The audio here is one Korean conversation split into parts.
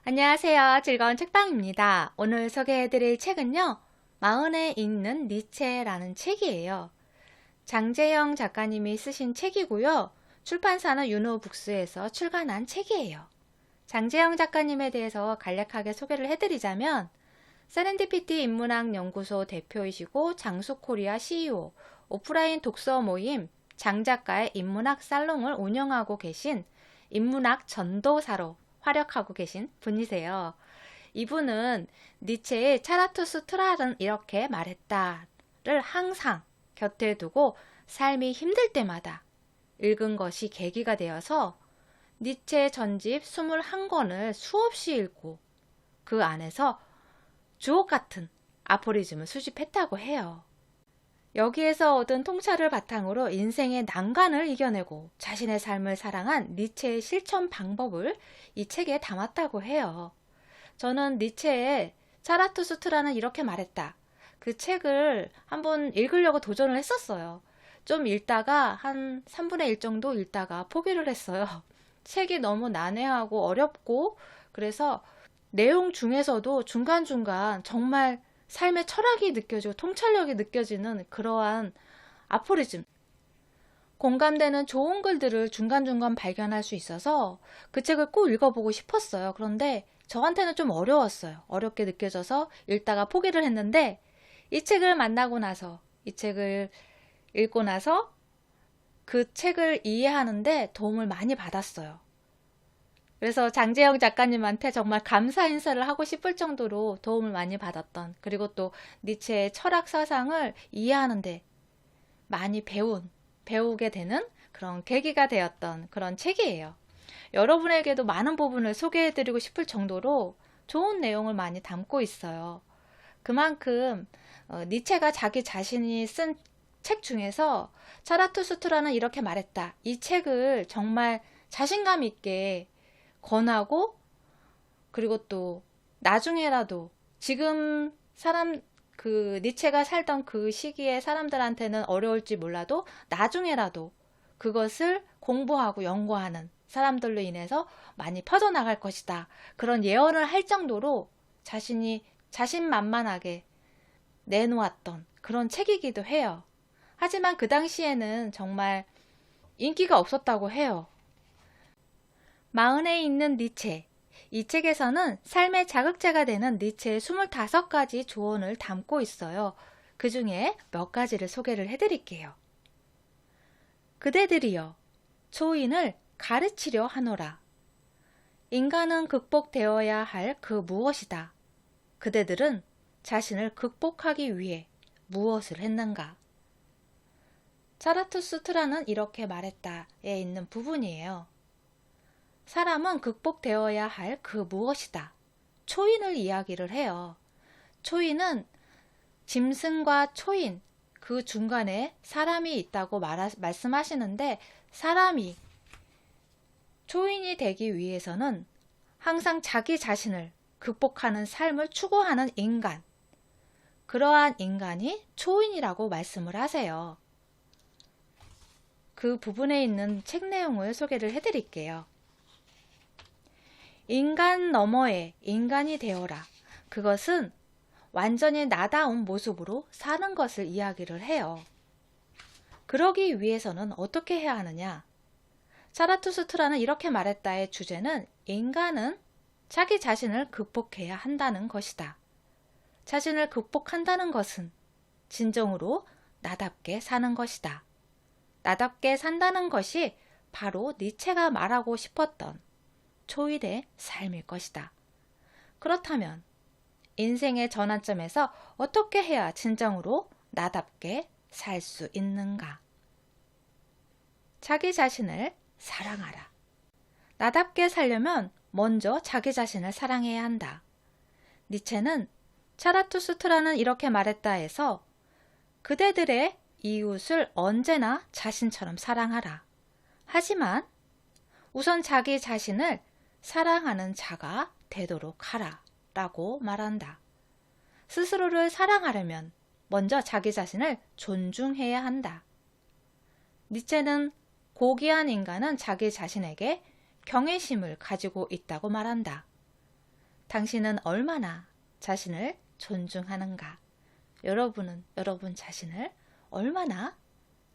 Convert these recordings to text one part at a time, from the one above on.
안녕하세요. 즐거운 책방입니다. 오늘 소개해드릴 책은요, 마흔에 읽는 니체라는 책이에요. 장제영 작가님이 쓰신 책이고요. 출판사는 윤호북스에서 출간한 책이에요. 장제영 작가님에 대해서 간략하게 소개를 해드리자면 세렌디피티 인문학 연구소 대표이시고 장수코리아 CEO, 오프라인 독서 모임 장작가의 인문학 살롱을 운영하고 계신 인문학 전도사로 활약하고 계신 분이세요. 이분은 니체의 차라투스트라는 이렇게 말했다를 항상 곁에 두고 삶이 힘들 때마다 읽은 것이 계기가 되어서 니체 전집 21권을 수없이 읽고 그 안에서 주옥 같은 아포리즘을 수집했다고 해요. 여기에서 얻은 통찰을 바탕으로 인생의 난관을 이겨내고 자신의 삶을 사랑한 니체의 실천 방법을 이 책에 담았다고 해요. 저는 니체의 차라투스트라는 이렇게 말했다. 그 책을 한번 읽으려고 도전을 했었어요. 좀 읽다가 한 3분의 1 정도 읽다가 포기를 했어요. 책이 너무 난해하고 어렵고 그래서 내용 중에서도 중간중간 정말 삶의 철학이 느껴지고 통찰력이 느껴지는 그러한 아포리즘, 공감되는 좋은 글들을 중간중간 발견할 수 있어서 그 책을 꼭 읽어보고 싶었어요. 그런데 저한테는 좀 어려웠어요. 어렵게 느껴져서 읽다가 포기를 했는데 이 책을 만나고 나서, 이 책을 읽고 나서 그 책을 이해하는데 도움을 많이 받았어요. 그래서 장제영 작가님한테 정말 감사 인사를 하고 싶을 정도로 도움을 많이 받았던, 그리고 또 니체의 철학 사상을 이해하는데 많이 배우게 되는 그런 계기가 되었던 그런 책이에요. 여러분에게도 많은 부분을 소개해드리고 싶을 정도로 좋은 내용을 많이 담고 있어요. 그만큼 니체가 자기 자신이 쓴 책 중에서 차라투스트라는 이렇게 말했다. 이 책을 정말 자신감 있게 권하고, 그리고 또 나중에라도 지금 니체가 살던 그 시기에 사람들한테는 어려울지 몰라도 나중에라도 그것을 공부하고 연구하는 사람들로 인해서 많이 퍼져나갈 것이다. 그런 예언을 할 정도로 자신이 자신만만하게 내놓았던 그런 책이기도 해요. 하지만 그 당시에는 정말 인기가 없었다고 해요. 마흔에 있는 니체. 이 책에서는 삶의 자극제가 되는 니체의 25가지 조언을 담고 있어요. 그 중에 몇 가지를 소개를 해드릴게요. 그대들이여, 초인을 가르치려 하노라. 인간은 극복되어야 할 그 무엇이다. 그대들은 자신을 극복하기 위해 무엇을 했는가? 차라투스트라는 이렇게 말했다에 있는 부분이에요. 사람은 극복되어야 할 그 무엇이다. 초인을 이야기를 해요. 초인은 짐승과 초인, 그 중간에 사람이 있다고 말씀하시는데, 사람이 초인이 되기 위해서는 항상 자기 자신을 극복하는 삶을 추구하는 인간, 그러한 인간이 초인이라고 말씀을 하세요. 그 부분에 있는 책 내용을 소개를 해드릴게요. 인간 너머에 인간이 되어라. 그것은 완전히 나다운 모습으로 사는 것을 이야기를 해요. 그러기 위해서는 어떻게 해야 하느냐? 차라투스트라는 이렇게 말했다의 주제는 인간은 자기 자신을 극복해야 한다는 것이다. 자신을 극복한다는 것은 진정으로 나답게 사는 것이다. 나답게 산다는 것이 바로 니체가 말하고 싶었던 초일의 삶일 것이다. 그렇다면 인생의 전환점에서 어떻게 해야 진정으로 나답게 살 수 있는가? 자기 자신을 사랑하라. 나답게 살려면 먼저 자기 자신을 사랑해야 한다. 니체는 차라투스트라는 이렇게 말했다에서 그대들의 이웃을 언제나 자신처럼 사랑하라. 하지만 우선 자기 자신을 사랑하는 자가 되도록 하라 라고 말한다. 스스로를 사랑하려면 먼저 자기 자신을 존중해야 한다. 니체는 고귀한 인간은 자기 자신에게 경외심을 가지고 있다고 말한다. 당신은 얼마나 자신을 존중하는가? 여러분은 여러분 자신을 얼마나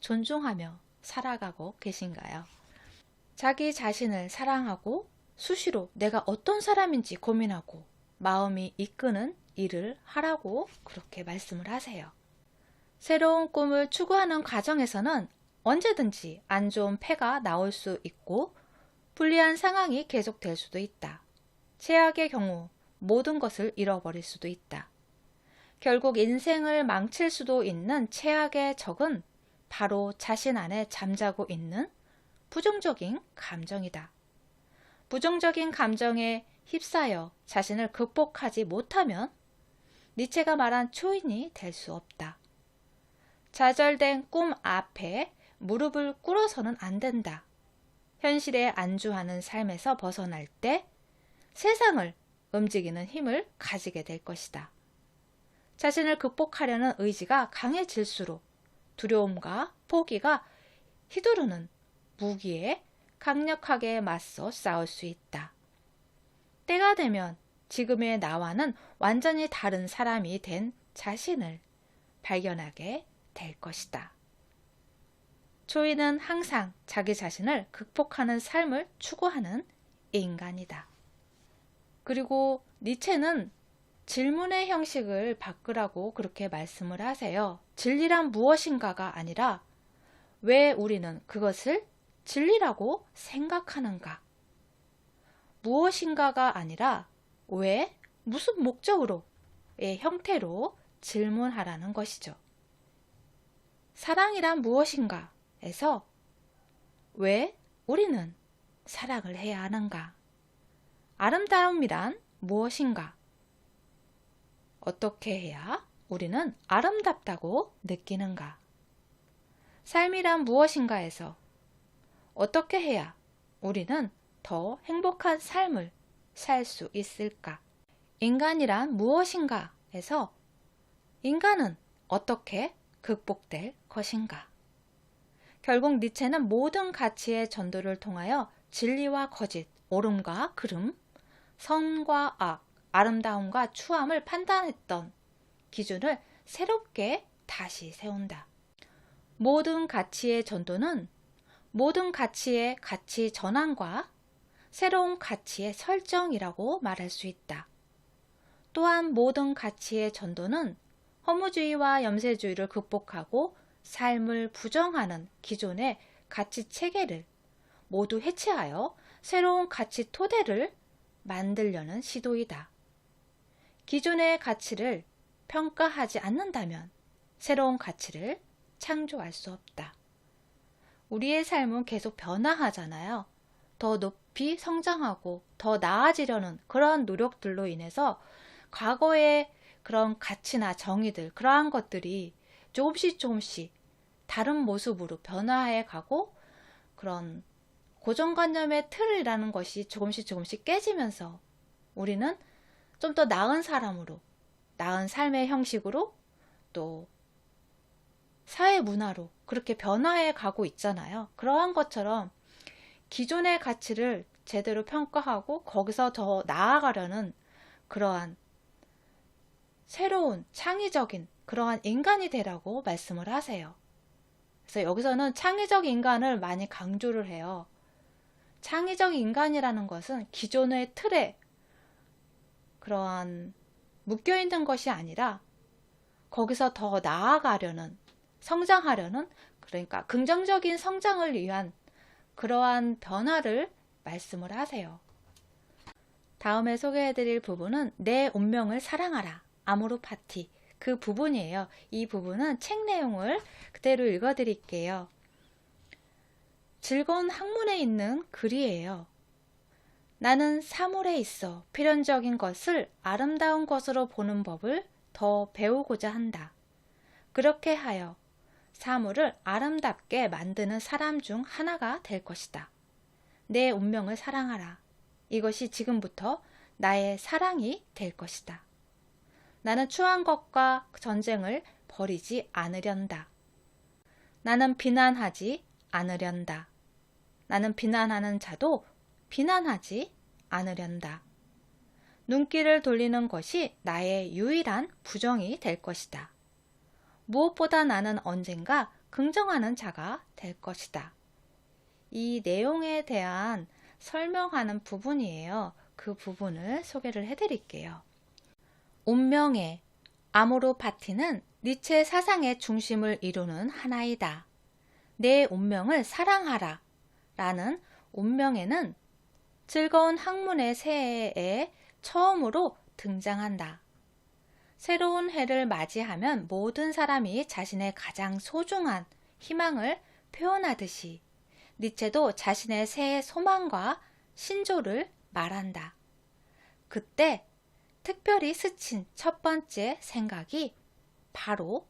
존중하며 살아가고 계신가요? 자기 자신을 사랑하고 수시로 내가 어떤 사람인지 고민하고 마음이 이끄는 일을 하라고 그렇게 말씀을 하세요. 새로운 꿈을 추구하는 과정에서는 언제든지 안 좋은 패가 나올 수 있고 불리한 상황이 계속될 수도 있다. 최악의 경우 모든 것을 잃어버릴 수도 있다. 결국 인생을 망칠 수도 있는 최악의 적은 바로 자신 안에 잠자고 있는 부정적인 감정이다. 부정적인 감정에 휩싸여 자신을 극복하지 못하면 니체가 말한 초인이 될 수 없다. 좌절된 꿈 앞에 무릎을 꿇어서는 안 된다. 현실에 안주하는 삶에서 벗어날 때 세상을 움직이는 힘을 가지게 될 것이다. 자신을 극복하려는 의지가 강해질수록 두려움과 포기가 휘두르는 무기에 강력하게 맞서 싸울 수 있다. 때가 되면 지금의 나와는 완전히 다른 사람이 된 자신을 발견하게 될 것이다. 초인은 항상 자기 자신을 극복하는 삶을 추구하는 인간이다. 그리고 니체는 질문의 형식을 바꾸라고 그렇게 말씀을 하세요. 진리란 무엇인가가 아니라 왜 우리는 그것을 진리라고 생각하는가? 무엇인가가 아니라 왜, 무슨 목적으로의 형태로 질문하라는 것이죠. 사랑이란 무엇인가? 에서 왜 우리는 사랑을 해야 하는가? 아름다움이란 무엇인가? 어떻게 해야 우리는 아름답다고 느끼는가? 삶이란 무엇인가에서 어떻게 해야 우리는 더 행복한 삶을 살 수 있을까? 인간이란 무엇인가에서 인간은 어떻게 극복될 것인가? 결국 니체는 모든 가치의 전도를 통하여 진리와 거짓, 옳음과 그름, 선과 악, 아름다움과 추함을 판단했던 기준을 새롭게 다시 세운다. 모든 가치의 전도는 모든 가치의 가치 전환과 새로운 가치의 설정이라고 말할 수 있다. 또한 모든 가치의 전도는 허무주의와 염세주의를 극복하고 삶을 부정하는 기존의 가치 체계를 모두 해체하여 새로운 가치 토대를 만들려는 시도이다. 기존의 가치를 평가하지 않는다면 새로운 가치를 창조할 수 없다. 우리의 삶은 계속 변화하잖아요. 더 높이 성장하고 더 나아지려는 그런 노력들로 인해서 과거의 그런 가치나 정의들, 그러한 것들이 조금씩 다른 모습으로 변화해 가고 그런 고정관념의 틀이라는 것이 조금씩 깨지면서 우리는 좀 더 나은 사람으로, 나은 삶의 형식으로 또 사회 문화로 그렇게 변화해 가고 있잖아요. 그러한 것처럼 기존의 가치를 제대로 평가하고 거기서 더 나아가려는 그러한 새로운 창의적인 그러한 인간이 되라고 말씀을 하세요. 그래서 여기서는 창의적 인간을 많이 강조를 해요. 창의적 인간이라는 것은 기존의 틀에 그러한 묶여있는 것이 아니라 거기서 더 나아가려는, 성장하려는, 그러니까 긍정적인 성장을 위한 그러한 변화를 말씀을 하세요. 다음에 소개해드릴 부분은 내 운명을 사랑하라. 아모르 파티. 그 부분이에요. 이 부분은 책 내용을 그대로 읽어드릴게요. 즐거운 학문에 있는 글이에요. 나는 사물에 있어 필연적인 것을 아름다운 것으로 보는 법을 더 배우고자 한다. 그렇게 하여 사물을 아름답게 만드는 사람 중 하나가 될 것이다. 내 운명을 사랑하라. 이것이 지금부터 나의 사랑이 될 것이다. 나는 추한 것과 전쟁을 벌이지 않으련다. 나는 비난하지 않으련다. 나는 비난하는 자도 비난하지 않으련다. 눈길을 돌리는 것이 나의 유일한 부정이 될 것이다. 무엇보다 나는 언젠가 긍정하는 자가 될 것이다. 이 내용에 대한 설명하는 부분이에요. 그 부분을 소개를 해드릴게요. 운명의 아모르 파티는 니체 사상의 중심을 이루는 하나이다. 내 운명을 사랑하라 라는 운명에는 즐거운 학문의 새해에 처음으로 등장한다. 새로운 해를 맞이하면 모든 사람이 자신의 가장 소중한 희망을 표현하듯이 니체도 자신의 새해 소망과 신조를 말한다. 그때 특별히 스친 첫 번째 생각이 바로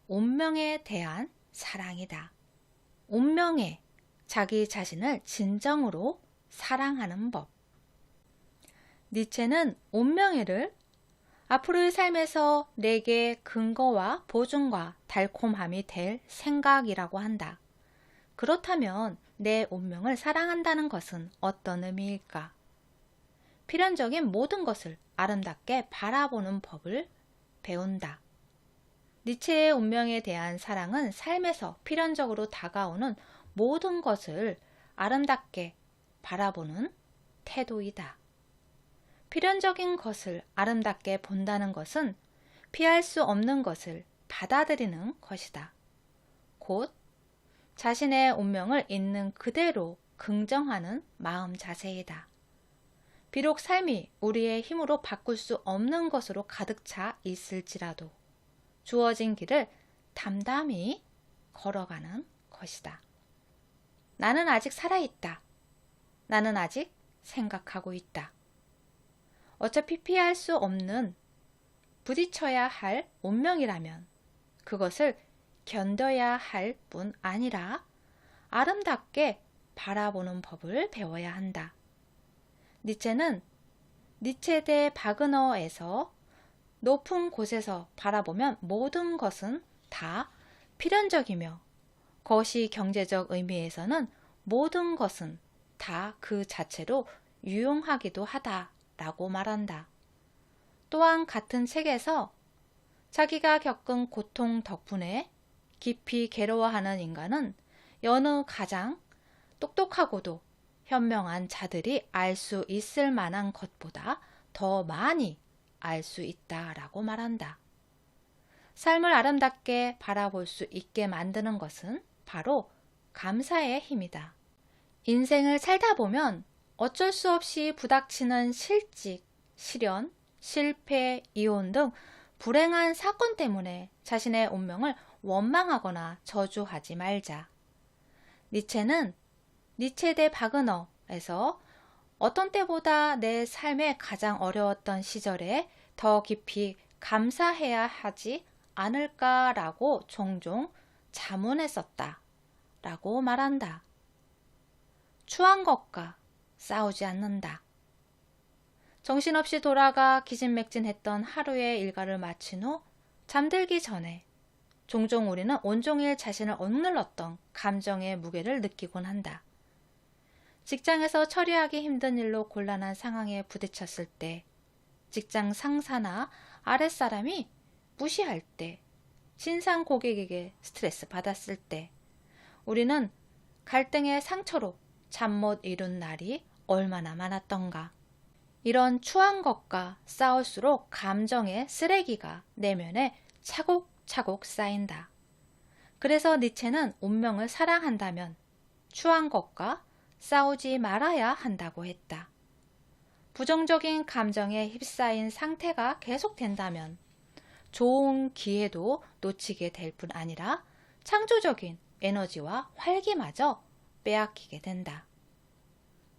운명에 대한 사랑이다. 운명에 자기 자신을 진정으로 사랑하는 법. 니체는 운명회를 앞으로의 삶에서 내게 근거와 보증과 달콤함이 될 생각이라고 한다. 그렇다면 내 운명을 사랑한다는 것은 어떤 의미일까? 필연적인 모든 것을 아름답게 바라보는 법을 배운다. 니체의 운명에 대한 사랑은 삶에서 필연적으로 다가오는 모든 것을 아름답게 바라보는 태도이다. 필연적인 것을 아름답게 본다는 것은 피할 수 없는 것을 받아들이는 것이다. 곧 자신의 운명을 있는 그대로 긍정하는 마음 자세이다. 비록 삶이 우리의 힘으로 바꿀 수 없는 것으로 가득 차 있을지라도 주어진 길을 담담히 걸어가는 것이다. 나는 아직 살아있다. 나는 아직 생각하고 있다. 어차피 피할 수 없는 부딪혀야 할 운명이라면 그것을 견뎌야 할 뿐 아니라 아름답게 바라보는 법을 배워야 한다. 니체는 니체대 바그너에서 높은 곳에서 바라보면 모든 것은 다 필연적이며 거시 경제적 의미에서는 모든 것은 다 그 자체로 유용하기도 하다라고 말한다. 또한 같은 책에서 자기가 겪은 고통 덕분에 깊이 괴로워하는 인간은 여느 가장 똑똑하고도 현명한 자들이 알 수 있을 만한 것보다 더 많이 알 수 있다라고 말한다. 삶을 아름답게 바라볼 수 있게 만드는 것은 바로 감사의 힘이다. 인생을 살다 보면 어쩔 수 없이 부닥치는 실직, 실연, 실패, 이혼 등 불행한 사건 때문에 자신의 운명을 원망하거나 저주하지 말자. 니체는 니체대 바그너에서 어떤 때보다 내 삶의 가장 어려웠던 시절에 더 깊이 감사해야 하지 않을까라고 종종 자문했었다 라고 말한다. 추한 것과 싸우지 않는다. 정신없이 돌아가 기진맥진했던 하루의 일과를 마친 후 잠들기 전에 종종 우리는 온종일 자신을 억눌렀던 감정의 무게를 느끼곤 한다. 직장에서 처리하기 힘든 일로 곤란한 상황에 부딪혔을 때, 직장 상사나 아랫사람이 무시할 때, 신상 고객에게 스트레스 받았을 때, 우리는 갈등의 상처로 잠 못 이룬 날이 얼마나 많았던가. 이런 추한 것과 싸울수록 감정의 쓰레기가 내면에 차곡차곡 쌓인다. 그래서 니체는 운명을 사랑한다면 추한 것과 싸우지 말아야 한다고 했다. 부정적인 감정에 휩싸인 상태가 계속된다면 좋은 기회도 놓치게 될 뿐 아니라 창조적인 에너지와 활기마저 빼앗기게 된다.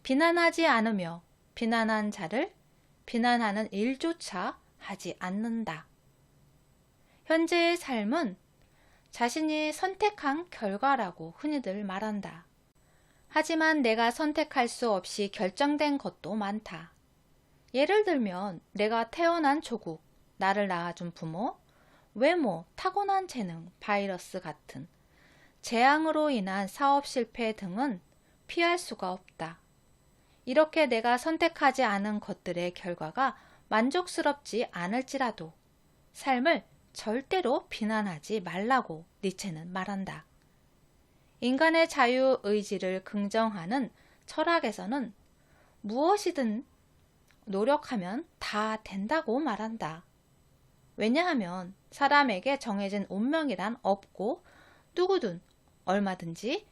비난하지 않으며 비난한 자를 비난하는 일조차 하지 않는다. 현재의 삶은 자신이 선택한 결과라고 흔히들 말한다. 하지만 내가 선택할 수 없이 결정된 것도 많다. 예를 들면 내가 태어난 조국, 나를 낳아준 부모, 외모, 타고난 재능, 바이러스 같은 재앙으로 인한 사업 실패 등은 피할 수가 없다. 이렇게 내가 선택하지 않은 것들의 결과가 만족스럽지 않을지라도 삶을 절대로 비난하지 말라고 니체는 말한다. 인간의 자유의지를 긍정하는 철학에서는 무엇이든 노력하면 다 된다고 말한다. 왜냐하면 사람에게 정해진 운명이란 없고 누구든 얼마든지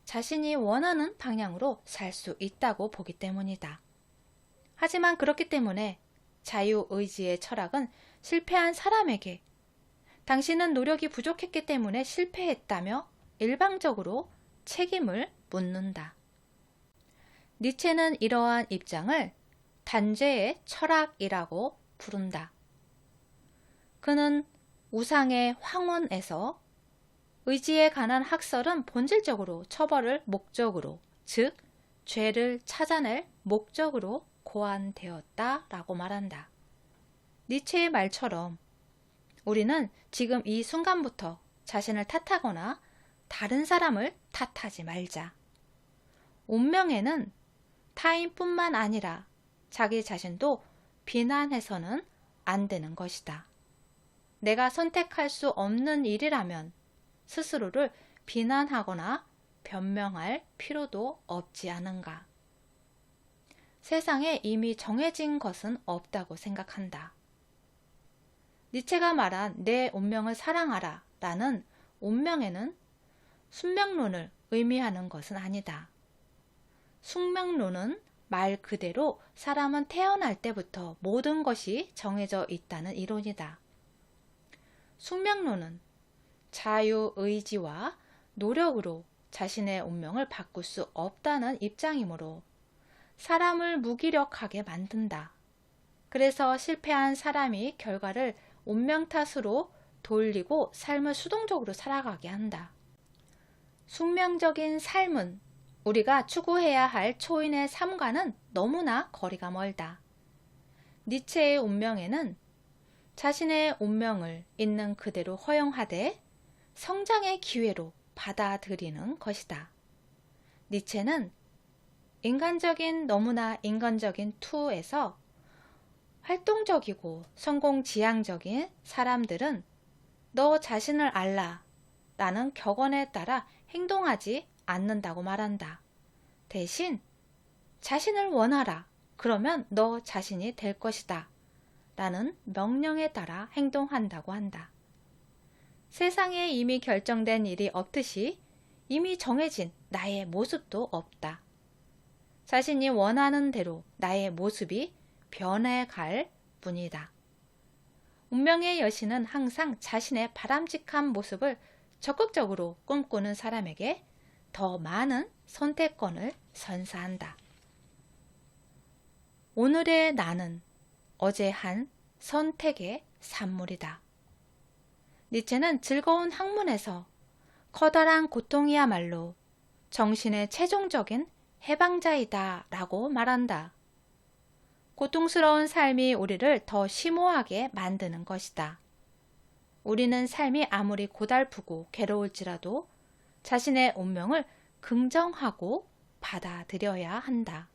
자신이 원하는 방향으로 살 수 있다고 보기 때문이다. 하지만 그렇기 때문에 자유의지의 철학은 실패한 사람에게 당신은 노력이 부족했기 때문에 실패했다며 일방적으로 책임을 묻는다. 니체는 이러한 입장을 단죄의 철학이라고 부른다. 그는 우상의 황혼에서 의지에 관한 학설은 본질적으로 처벌을 목적으로, 즉 죄를 찾아낼 목적으로 고안되었다라고 말한다. 니체의 말처럼 우리는 지금 이 순간부터 자신을 탓하거나 다른 사람을 탓하지 말자. 운명에는 타인뿐만 아니라 자기 자신도 비난해서는 안 되는 것이다. 내가 선택할 수 없는 일이라면 스스로를 비난하거나 변명할 필요도 없지 않은가. 세상에 이미 정해진 것은 없다고 생각한다. 니체가 말한 내 운명을 사랑하라 라는 운명에는 숙명론을 의미하는 것은 아니다. 숙명론은 말 그대로 사람은 태어날 때부터 모든 것이 정해져 있다는 이론이다. 숙명론은 자유의지와 노력으로 자신의 운명을 바꿀 수 없다는 입장이므로 사람을 무기력하게 만든다. 그래서 실패한 사람이 결과를 운명 탓으로 돌리고 삶을 수동적으로 살아가게 한다. 숙명적인 삶은 우리가 추구해야 할 초인의 삶과는 너무나 거리가 멀다. 니체의 운명에는 자신의 운명을 있는 그대로 허용하되 성장의 기회로 받아들이는 것이다. 니체는 너무나 인간적인 투에서 활동적이고 성공지향적인 사람들은 너 자신을 알라 라는 격언에 따라 행동하지 않는다고 말한다. 대신 자신을 원하라. 그러면 너 자신이 될 것이다. 라는 명령에 따라 행동한다고 한다. 세상에 이미 결정된 일이 없듯이 이미 정해진 나의 모습도 없다. 자신이 원하는 대로 나의 모습이 변해갈 뿐이다. 운명의 여신은 항상 자신의 바람직한 모습을 적극적으로 꿈꾸는 사람에게 더 많은 선택권을 선사한다. 오늘의 나는 어제 한 선택의 산물이다. 니체는 즐거운 학문에서 커다란 고통이야말로 정신의 최종적인 해방자이다 라고 말한다. 고통스러운 삶이 우리를 더 심오하게 만드는 것이다. 우리는 삶이 아무리 고달프고 괴로울지라도 자신의 운명을 긍정하고 받아들여야 한다.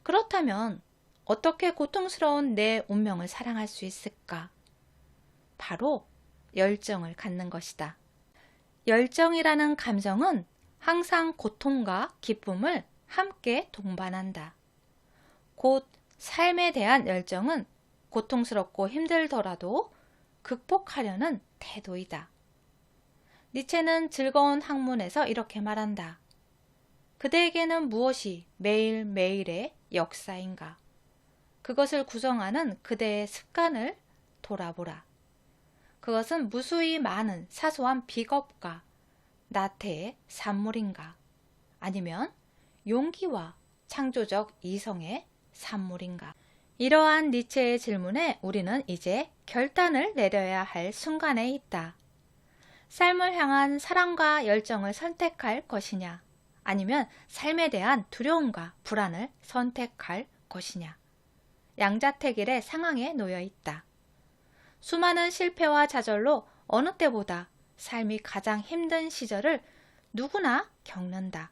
그렇다면 어떻게 고통스러운 내 운명을 사랑할 수 있을까? 바로 열정을 갖는 것이다. 열정이라는 감정은 항상 고통과 기쁨을 함께 동반한다. 곧 삶에 대한 열정은 고통스럽고 힘들더라도 극복하려는 태도이다. 니체는 즐거운 학문에서 이렇게 말한다. 그대에게는 무엇이 매일매일의 역사인가? 그것을 구성하는 그대의 습관을 돌아보라. 그것은 무수히 많은 사소한 비겁과 나태의 산물인가? 아니면 용기와 창조적 이성의 산물인가? 이러한 니체의 질문에 우리는 이제 결단을 내려야 할 순간에 있다. 삶을 향한 사랑과 열정을 선택할 것이냐? 아니면 삶에 대한 두려움과 불안을 선택할 것이냐? 양자택일의 상황에 놓여 있다. 수많은 실패와 좌절로 어느 때보다 삶이 가장 힘든 시절을 누구나 겪는다.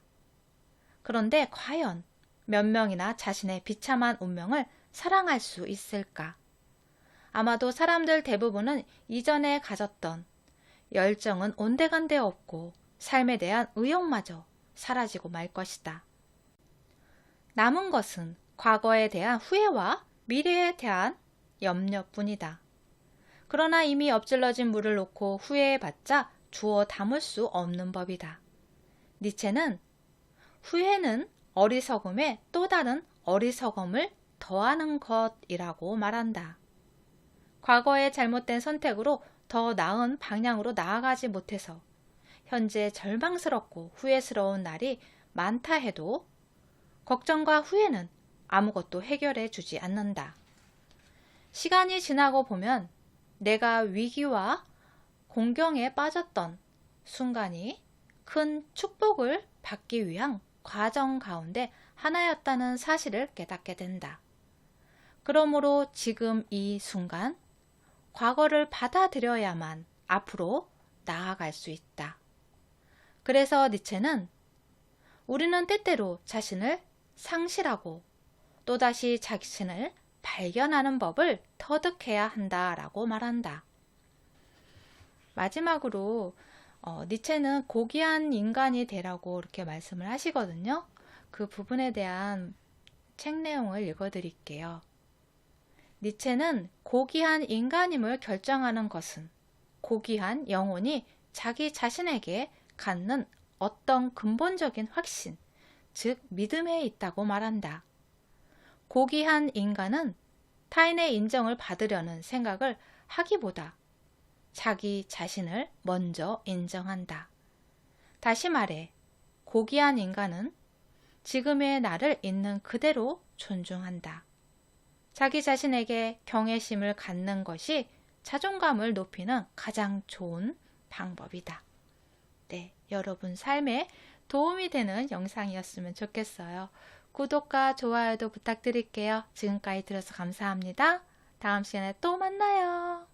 그런데 과연 몇 명이나 자신의 비참한 운명을 사랑할 수 있을까? 아마도 사람들 대부분은 이전에 가졌던 열정은 온데간데 없고 삶에 대한 의욕마저 사라지고 말 것이다. 남은 것은 과거에 대한 후회와 미래에 대한 염려뿐이다. 그러나 이미 엎질러진 물을 놓고 후회해봤자 주워 담을 수 없는 법이다. 니체는 후회는 어리석음에 또 다른 어리석음을 더하는 것이라고 말한다. 과거의 잘못된 선택으로 더 나은 방향으로 나아가지 못해서 현재 절망스럽고 후회스러운 날이 많다 해도 걱정과 후회는 아무것도 해결해 주지 않는다. 시간이 지나고 보면 내가 위기와 공경에 빠졌던 순간이 큰 축복을 받기 위한 과정 가운데 하나였다는 사실을 깨닫게 된다. 그러므로 지금 이 순간 과거를 받아들여야만 앞으로 나아갈 수 있다. 그래서 니체는 우리는 때때로 자신을 상실하고 또다시 자신을 발견하는 법을 터득해야 한다라고 말한다. 마지막으로 니체는 고귀한 인간이 되라고 이렇게 말씀을 하시거든요. 그 부분에 대한 책 내용을 읽어드릴게요. 니체는 고귀한 인간임을 결정하는 것은 고귀한 영혼이 자기 자신에게 갖는 어떤 근본적인 확신, 즉 믿음에 있다고 말한다. 고귀한 인간은 타인의 인정을 받으려는 생각을 하기보다 자기 자신을 먼저 인정한다. 다시 말해, 고귀한 인간은 지금의 나를 있는 그대로 존중한다. 자기 자신에게 경외심을 갖는 것이 자존감을 높이는 가장 좋은 방법이다. 네, 여러분 삶에 도움이 되는 영상이었으면 좋겠어요. 구독과 좋아요도 부탁드릴게요. 지금까지 들어서 감사합니다. 다음 시간에 또 만나요.